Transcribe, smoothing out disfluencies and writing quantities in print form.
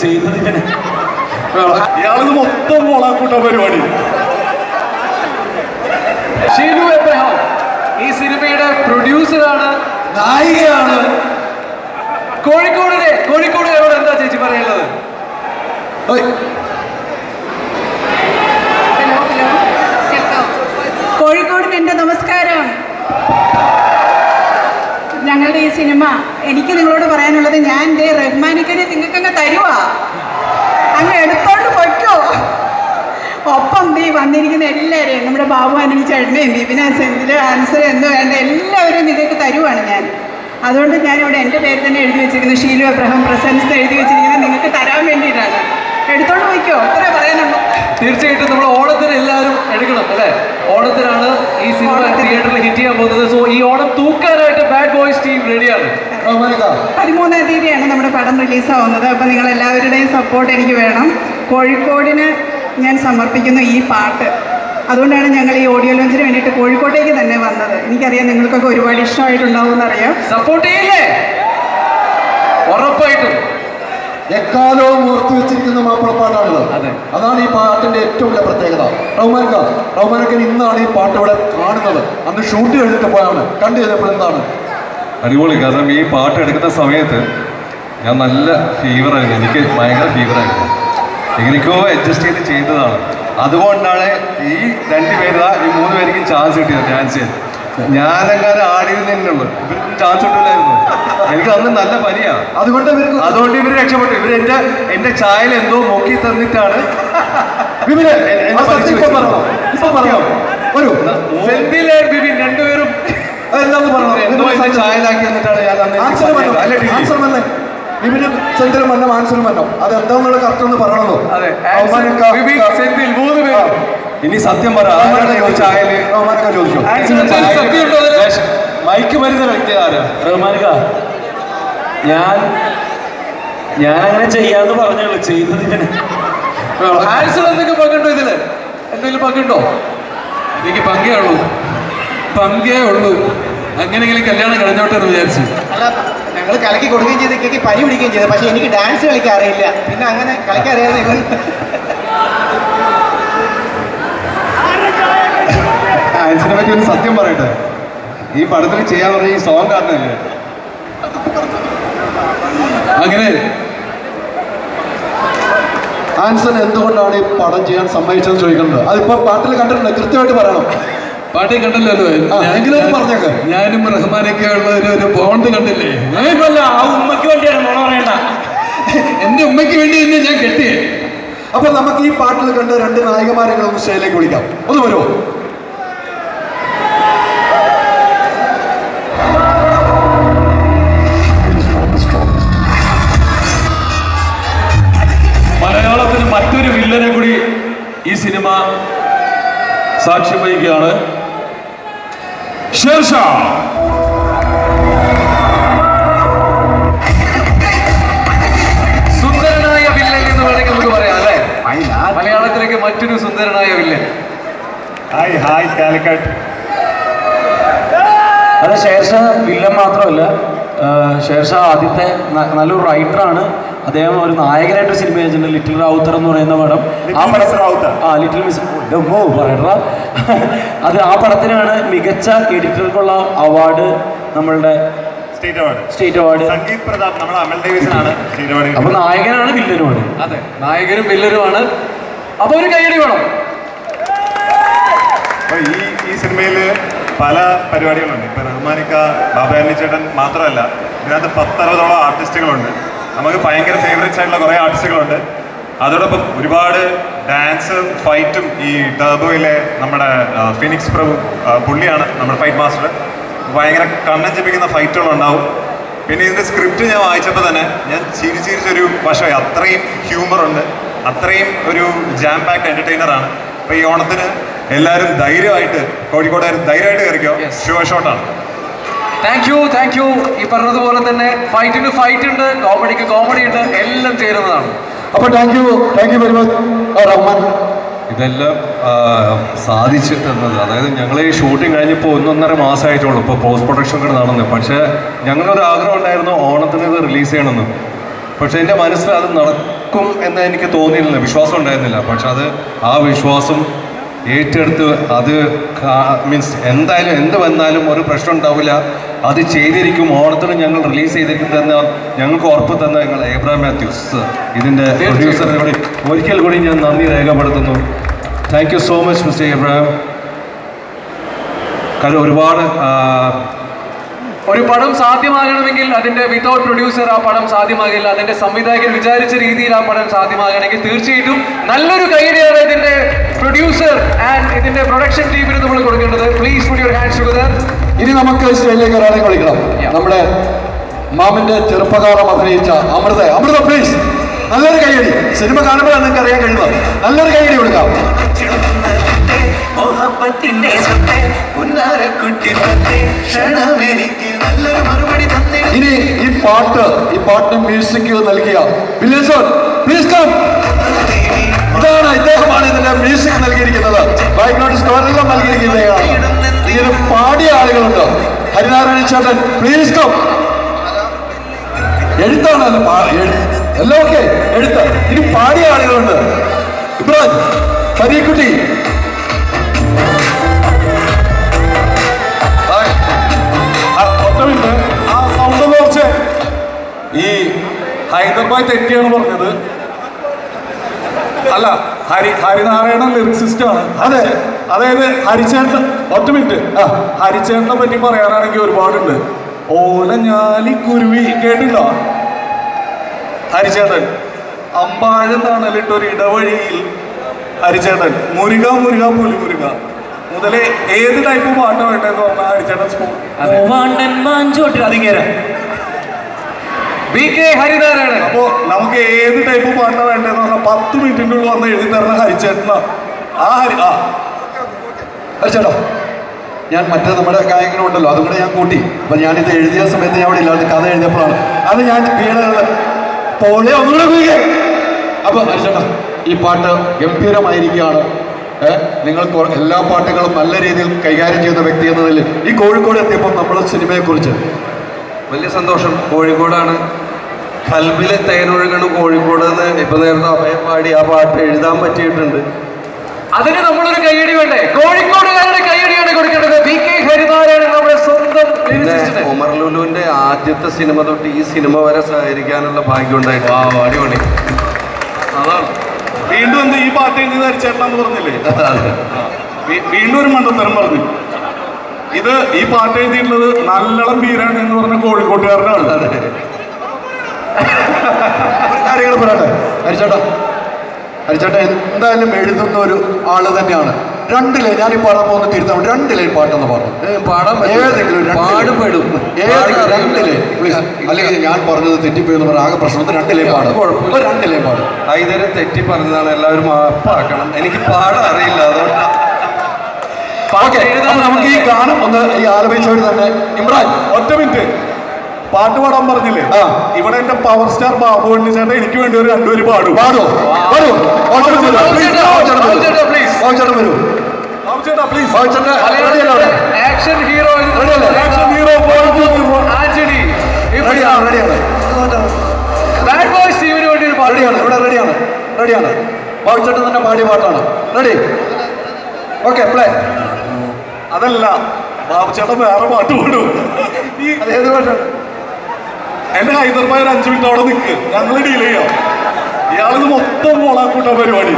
ചെയ്യുന്നതിന് ഇയാളത് മൊത്തം മോളാക്കൂട്ട പരിപാടി. ഷീലു എബ്രഹാം ഈ സിനിമയുടെ പ്രൊഡ്യൂസറാണ്, നായികയാണ്. കോഴിക്കോടുകാരോട് എന്താ ചേച്ചി പറയുന്നത്? ഹലോ കേൾക്കാം. കോഴിക്കോടിന് എൻ്റെ നമസ്കാരം. ഞങ്ങളുടെ ഈ സിനിമ എനിക്ക് നിങ്ങളോട് പറയാനുള്ളത്, ഞാൻ ദേ റഹ്മാനിക്കനെ നിങ്ങൾക്കങ്ങ് തരുവാ, അങ്ങ് എടുത്തോണ്ട് പൊയ്ക്കോ. ഒപ്പം ദീ വന്നിരിക്കുന്ന എല്ലാവരെയും, നമ്മുടെ ബാബു ആനന്ദ ചേട്ടനെയും ബിബിന സെന്തിൽ ആൻസർ എന്ന് വേണ്ട എല്ലാവരും നിങ്ങൾക്ക് തരുവാണ് ഞാൻ. അതുകൊണ്ട് ഞാനിവിടെ എൻ്റെ പേര് തന്നെ എഴുതി വെച്ചിരിക്കുന്നത്, ഷീലു എബ്രഹാം പ്രസൻസ് എഴുതി വെച്ചിരിക്കുന്നത് നിങ്ങൾക്ക് തരാൻ വേണ്ടിയിട്ടാണ്. എടുത്തോണ്ട് പോയിക്കോ, അത്രേ പറയാനുള്ളൂ. തീർച്ചയായിട്ടും നമ്മൾ ഓണത്തിന് എല്ലാവരും എടുക്കണം അല്ലേ? ഓണത്തിനാണ് ഈ സിനിമ തിയേറ്ററിൽ ഹിറ്റ് ചെയ്യാൻ പോകുന്നത്. സോ ഈ ഓണം തൂക്കാനായിട്ട് ബാഡ് ബോയ്സ് ടീം റെഡിയാണ്. 13-ാം തീയതിയാണ് നമ്മുടെ പടം റിലീസാവുന്നത്. അപ്പോൾ നിങ്ങൾ എല്ലാവരുടെയും സപ്പോർട്ട് എനിക്ക് വേണം. കോഴിക്കോടിന് ഞാൻ സമർപ്പിക്കുന്നു ഈ പാട്ട്. അതുകൊണ്ടാണ് ഞങ്ങൾ ഈ ഓഡിയോ ലോഞ്ചിന് വേണ്ടിയിട്ട് കോഴിക്കോട്ടേക്ക് തന്നെ വന്നത്. എനിക്കറിയാം നിങ്ങൾക്കൊക്കെ ഒരുപാട് ഇഷ്ടമായിട്ടുണ്ടാവുമെന്നറിയാം. സപ്പോർട്ട് ചെയ്യില്ലേ? ഉറപ്പായിട്ടും എക്കാലവും ഓർത്തു വെച്ചിരിക്കുന്ന മാപ്പിളപ്പാട്ടാണിത്. അതാണ് ഈ പാട്ടിന്റെ ഏറ്റവും വലിയ പ്രത്യേകത. റഹ്മാനക്കൻ ഇന്നാണ് ഈ പാട്ട് ഇവിടെ കാണുന്നത്. അന്ന് ഷൂട്ട് കഴിഞ്ഞിട്ട് പോയാണ്. കണ്ടു കഴിഞ്ഞപ്പോൾ എന്താണ് അടിപൊളി. കാരണം ഈ പാട്ട് എടുക്കുന്ന സമയത്ത് ഞാൻ നല്ല ഫീവറായിരുന്നു, എനിക്ക് ഭയങ്കര ഫീവറായിരുന്നു. എങ്ങനെയൊക്കെയോ അഡ്ജസ്റ്റ് ചെയ്ത് ചെയ്തതാണ്. അതുകൊണ്ടാണ് ഈ 2 പേര് ഈ 3 പേർക്കും ചാൻസ് കിട്ടിയത്. ഡാൻസ് ചെയ്യാൻ ഞാനങ്ങനെ ആടിയിരുന്നേ ഉള്ളൂ. ഇവർക്കും ചാൻസ് കിട്ടില്ലായിരുന്നു. എനിക്ക് അന്ന് നല്ല പനിയാണ്. അതുകൊണ്ട് ഇവർ രക്ഷപ്പെട്ടു. ഇവർ എന്റെ ചായയിൽ എന്തോ നോക്കി തന്നിട്ടാണ് ബിബിൻ രണ്ടുപേരും ചായലാക്കി തന്നിട്ടാണ് ഞാൻ ബിബിനും സെന്തിലും മന്നോ ആൻസറും മന്നോ അത് എന്താന്നുള്ള കറക്റ്റ് ഒന്ന് പറയണല്ലോ. ഇനി സത്യം പറ, ചായല് ചോദിച്ചു മൈക്ക് മരുന്ന് വ്യക്തി ആരാ? റഹ്മാനിക്ക, ഞാൻ അങ്ങനെ ചെയ്യാന്ന് പറഞ്ഞുള്ളൂ, ചെയ്യുന്നതിന് ആൻസർ എന്തെങ്കിലും പങ്കുണ്ടോ? ഇതില് എന്തെങ്കിലും പങ്കുണ്ടോ? എനിക്ക് പങ്കേ ഉള്ളൂ. അങ്ങനെയെങ്കിലും കല്യാണം കഴിഞ്ഞോട്ടെ എന്ന് വിചാരിച്ചു. അല്ല, ഞങ്ങൾ കലക്കി കൊടുക്കുകയും ചെയ്ത് കേക്ക് പനി പിടിക്കുകയും ചെയ്തു. പക്ഷെ എനിക്ക് ഡാൻസ് കളിക്കാൻ അറിയില്ല. പിന്നെ അങ്ങനെ കളിക്കാൻ അറിയാതെ ഇവൻ ആൻസിനെ പറ്റി ഒരു സത്യം പറയട്ടെ. ഈ പടത്തിൽ ചെയ്യാൻ പറഞ്ഞ ഈ സോങ് കാരണല്ലേ. അങ്ങനെ ആൻസൺ എന്തുകൊണ്ടാണ് ഈ പടം ചെയ്യാൻ സമ്മതിച്ചതെന്ന് ചോദിക്കുന്നത്. അതിപ്പോ പാട്ടിൽ കണ്ടിട്ടുണ്ട്, കൃത്യമായിട്ട് പറയണം. പാട്ടേ കണ്ടല്ലോ. പറഞ്ഞേക്ക്. ഞാനും റഹ്മാനൊക്കെ ഉള്ള ഒരു ബോണ്ട് കണ്ടില്ലേ? ആ ഉമ്മയ്ക്ക് വേണ്ടിയാണ് മോളെ പറയണ്ട. എന്റെ ഉമ്മയ്ക്ക് വേണ്ടി തന്നെ ഞാൻ കെട്ടിയേ. അപ്പൊ നമുക്ക് ഈ പാട്ടിൽ കണ്ട 2 നായികമാരെ ഒന്ന് സ്റ്റേജിലേക്ക് വിളിക്കാം. ഒന്ന് വരുമോ? മലയാളത്തിന് മറ്റൊരു വില്ലനെ കൂടി ഈ സിനിമ സാക്ഷ്യം വഹിക്കുകയാണ്. ഷേർഷാ. സുന്ദരനായ വില്ലൻ എന്ന് വേണമെങ്കിൽ നമുക്ക് പറയാം അല്ലേ? മലയാളത്തിലേക്ക് മറ്റൊരു സുന്ദരനായ വില്ലൻ. ഹായ് കാലിക്കറ്റ്. അത് ഷേർഷാ വില്ലൻ മാത്രമല്ല, ഷേർഷാ ആദ്യത്തെ നല്ലൊരു റൈറ്ററാണ്. അദ്ദേഹം ഒരു നായകനായിട്ട് സിനിമ ചെയ്തിട്ടുണ്ട്. ലിറ്റിൽ റൗത്തർ എന്ന് പറയുന്ന പടം. ആ പടം ലിറ്റിൽ മിസ് പറയണ്ട. അത് ആ പടത്തിനാണ് മികച്ച എഡിറ്റർക്കുള്ള അവാർഡ്, നമ്മളുടെ സ്റ്റേറ്റ് അവാർഡ്. അപ്പൊ നായകനാണ് വില്ലനുമാണ്. അതെ, നായകനും വില്ലനുമാണ്. അപ്പൊ ഒരു കൈയടി വേണം. ഈ സിനിമയിൽ പല പരിപാടികളുണ്ട്. ഇപ്പൊ റഹ്മാനിക്ക, ബാബാലി ചേട്ടൻ മാത്രമല്ല, ഇതിനകത്ത് 10-60ഓളം ആർട്ടിസ്റ്റുകളുണ്ട്. നമുക്ക് ഭയങ്കര ഫേവറേറ്റ്സ് ആയിട്ടുള്ള കുറേ ആർട്ടിസ്റ്റുകളുണ്ട്. അതോടൊപ്പം ഒരുപാട് ഡാൻസ് ഫൈറ്റും. ഈ ടർബോയിലെ നമ്മുടെ ഫിനിക്സ് പ്രഭു പുള്ളിയാണ് നമ്മുടെ ഫൈറ്റ് മാസ്റ്റർ. ഭയങ്കര കണ്ണൻ ജപിക്കുന്ന ഫൈറ്റുകളുണ്ടാവും. പിന്നെ ഇതിൻ്റെ സ്ക്രിപ്റ്റ് ഞാൻ വായിച്ചപ്പോൾ തന്നെ ഞാൻ ചിരിച്ചൊരു വശമായി. അത്രയും ഹ്യൂമറുണ്ട്, അത്രയും ഒരു ജാം പാക്ഡ് എൻ്റർടൈനറാണ്. അപ്പോൾ ഈ ഓണത്തിന് എല്ലാവരും ധൈര്യമായിട്ട്, കോഴിക്കോട്ടുകാർ ധൈര്യമായിട്ട് കയറിക്കോ. ഷുവർ ഷോട്ടാണ്. Thank you. ഈ പറഞ്ഞതുപോലെ തന്നെ ഫൈറ്റിന് ഫൈറ്റ് ഉണ്ട്, കോമഡിക്ക് കോമഡി ഉണ്ട്, എല്ലാം ചേരുന്നതാണ്. അപ്പൊ thank you very much Rahman. ഇതെല്ലാം സാധിച്ചു തന്നത്. അതായത് ഞങ്ങൾ ഈ ഷൂട്ടിങ് കഴിഞ്ഞപ്പോൾ 1.5 മാസമായിട്ടുള്ളൂ ഇപ്പോൾ പോസ്റ്റ് പ്രൊഡക്ഷൻ കൂടെ നടന്നത്. പക്ഷേ ഞങ്ങളൊരു ആഗ്രഹം ഉണ്ടായിരുന്നു ഓണത്തിന് ഇത് റിലീസ് ചെയ്യണമെന്ന്. പക്ഷേ എൻ്റെ മനസ്സിൽ അത് നടക്കും എന്ന് എനിക്ക് തോന്നിയിരുന്നില്ല, വിശ്വാസം ഉണ്ടായിരുന്നില്ല. പക്ഷെ അത് ആ വിശ്വാസം ഏറ്റെടുത്ത് അത് മീൻസ് എന്തായാലും എന്ത് വന്നാലും ഒരു പ്രശ്നം ഉണ്ടാവില്ല, അത് ചെയ്തിരിക്കും. ഓണത്തിന് ഞങ്ങൾ റിലീസ് ചെയ്തിരിക്കും തന്നെ ഞങ്ങൾക്ക് ഉറപ്പ് തന്ന ഞങ്ങൾ എബ്രഹാം മാത്യൂസ് ഇതിൻ്റെ പ്രൊഡ്യൂസറിനെ കൂടി ഒരിക്കൽ കൂടി ഞാൻ നന്ദി രേഖപ്പെടുത്തുന്നു. Thank you so much mister Abraham. കാരണം ഒരുപാട് ഒരു പടം സാധ്യമാകണമെങ്കിൽ അതിന്റെ വിത്തൗട്ട് പ്രൊഡ്യൂസർ ആ പടം സാധ്യമാകില്ല. അതിന്റെ സംവിധായകൻ വിചാരിച്ച രീതിയിൽ ആ പടം സാധ്യമാകണമെങ്കിൽ തീർച്ചയായിട്ടും നല്ലൊരു കൈയടിയാണ് ഇതിന്റെ പ്രൊഡ്യൂസർ ആൻഡ് ഇതിന്റെ പ്രൊഡക്ഷൻ ടീമിന് നമ്മൾ കൊടുക്കേണ്ടത്. Please put your hands together. ഇനി നമുക്ക് സ്റ്റേജിലേക്ക് ഒരാളെ വിളിക്കണം. നമ്മുടെ മാമിന്റെ ചെറുപ്പകാലം അഭിനയിച്ച അമൃത പ്ലീസ്. നല്ലൊരു കൈയടി. സിനിമ കാണുമ്പോഴാണ് നിങ്ങൾക്ക് അറിയാൻ കഴിയുന്നത്. നല്ലൊരു കൈയടി കൊടുക്കാം. ഇനി ഈ പാട്ടിന് മ്യൂസിക് നൽകിയ വില്യൻ സർ പ്ലീസ് കം. ഇദ്ദേഹമാണ് ഇതിന്റെ മ്യൂസിക് നൽകിയിരിക്കുന്നത്. ബാക്ക്ഗ്രൗണ്ട് സ്കോറെല്ലാം നൽകിയിരിക്കുന്നതാണ്. ഇതിന് പാടിയ ആളുകളുണ്ട്. ഹരിനാരായണ ചേട്ടൻ പ്ലീസ് കം. എഴുത്താണ് എല്ലാം ഓക്കെ, എഴുത്ത്. ഇനി പാടിയ ആളുകളുണ്ട്. ഇബ്രാഹിം ഫരീഖുട്ടി. ആ സൗണ്ട് കുറച്ച് ഈ ഹൈദരാബാദ് തെറ്റിയാണ് പറഞ്ഞത്. അല്ല, ഹരിനാരായണൻ ലിറിക്സിസ്റ്റ് ആണ്. അതെ, അതായത് ഹരിചേട്ടൻ, ഒറ്റ മിനിറ്റ്, ഹരിചേട്ടനെ പറ്റി പറയാനാണെങ്കിൽ ഒരുപാടുണ്ട്. ഓലഞ്ഞാലിക്കുരുവി കേട്ടില്ല? ഹരിചേട്ടൻ അമ്പാഴം തണലിട്ടൊരു ഇടവഴിയിൽ ഹരിചേട്ടൻ മുരുക പുലിമുരുക മുതലേ ഏത് ടൈപ്പ് പാട്ട് വേണ്ടെന്ന് പറഞ്ഞാൽ ഹരിചേട്ടൻ ഹരിനാരായണൻ. അപ്പോ നമുക്ക് ഏത് ടൈപ്പ് പാട്ട് വേണ്ടെന്ന് പറഞ്ഞാൽ 10 മിനിറ്റിൻ്റെ ഉള്ളിൽ വന്ന് എഴുതി തരുന്ന ഹരിചേട്ടനാ. ഹരിച്ചേട്ടാ, ഞാൻ മറ്റേ നമ്മുടെ ഗായകനുണ്ടല്ലോ, അതും കൂടെ ഞാൻ കൂട്ടി. അപ്പൊ ഞാനിത് എഴുതിയ സമയത്ത് ഞാൻ അവിടെ ഇല്ലാത്ത കഥ എഴുതിയപ്പോഴാണ് അത് ഞാൻ വീണത്. പോലെ ഒന്നുകൂടെ വീഴേ. അപ്പൊ ഹരിച്ചേട്ടാ, ഈ പാട്ട് ഗംഭീരമായിരിക്കുകയാണ്. നിങ്ങൾക്ക് എല്ലാ പാട്ടുകളും നല്ല രീതിയിൽ കൈകാര്യം ചെയ്യുന്ന വ്യക്തി എന്നതിൽ ഈ കോഴിക്കോട് എത്തിയപ്പോൾ നമ്മുടെ സിനിമയെക്കുറിച്ച് വലിയ സന്തോഷം. കോഴിക്കോടാണ്, കൽബിലെ തേനൊഴുകണം കോഴിക്കോട് എന്ന് ഇപ്പൊ നേരത്തെ അഭയം പാടി ആ പാട്ട് എഴുതാൻ പറ്റിയിട്ടുണ്ട്. അതിന് നമ്മളൊരു കൈയടി വേണ്ടേ? കോഴിക്കോടുകാരുടെ കൈയടിയാണ് കൊടുക്കേണ്ടത്. BK ഹരിനാരായണൻ നമ്മുടെ സ്വന്തം. പിന്നെ ഒമർ ലുലുവിന്റെ ആദ്യത്തെ സിനിമ തൊട്ട് ഈ സിനിമ വരെ സഹകരിക്കാനുള്ള ഭാഗ്യം ഉണ്ടായിട്ട് അടിപൊളി. അതാണ് വീണ്ടും എന്ത് ഈ പാട്ട് എഴുതി ഹരിച്ചേട്ടനാന്ന് പറഞ്ഞില്ലേ? വീണ്ടും ഒരു മണ്ടത്തരം പറഞ്ഞു. ഇത് ഈ പാട്ട് എഴുതിയിട്ടുള്ളത് നല്ലളം വീരാണ് എന്ന് പറഞ്ഞ കോഴിക്കോട്ടുകാരനാണ്. കാര്യങ്ങൾ പറയട്ടെ ഹരിച്ചേട്ടാ, എന്തായാലും എഴുതുന്ന ഒരു ആള് തന്നെയാണ്. 2 ലൈൻ ഞാൻ ഈ പാടാൻ പോകുന്ന തിരുത്താൻ 2 ലൈൻ പാട്ടെന്ന് പറഞ്ഞു. ഏതെങ്കിലും 2 ലൈൻ പ്ലീസ്. അല്ലെങ്കിൽ ഞാൻ പറഞ്ഞത് തെറ്റിപ്പോയെന്ന് പറഞ്ഞാൽ ആകെ പ്രശ്നം. 2 ലൈൻ പാടും. 2 ലൈൻ പാടും. ഇതുവരെ തെറ്റി പറഞ്ഞതാണ്, എല്ലാവരും മാപ്പാക്കണം. എനിക്ക് പാടാൻ അറിയില്ല, അതുകൊണ്ട് നമുക്ക് ഈ ഗാനം ഒന്ന് ഈ ആലപിച്ചവർ തന്നെ. ഇമ്രാൻ, ഒറ്റ മിനിറ്റ്, പാട്ട് പാടാൻ പറഞ്ഞില്ലേ? ഇവിടെ എന്റെ പവർ സ്റ്റാർ ബാബു ചേട്ടൻ എനിക്ക് വേണ്ടി ഒരു 2 വരി പാടും. പാടോ? വരൂ action hero Antony bad boys ടീമിന് വേണ്ടി ഒരു പാട്ട്. ഇവിടെ റെഡിയാണ്. ബാബുചേട്ടൻ തന്നെ പാടിയ പാട്ടാണ്. റെഡി? Okay, play. അതല്ല, ബാബുചേട്ടൻ വേറെ പാട്ട് പാടും. ഏത് പാട്ടാണ്? എന്റെ ഹൈദരാബാദ് 5 മിനിറ്റ് അവിടെ നിൽക്ക്, ഞങ്ങൾ ഡീൽ ചെയ്യാം. ഇയാളിത് മൊത്തം മോളാക്കൂട്ട പരിപാടി.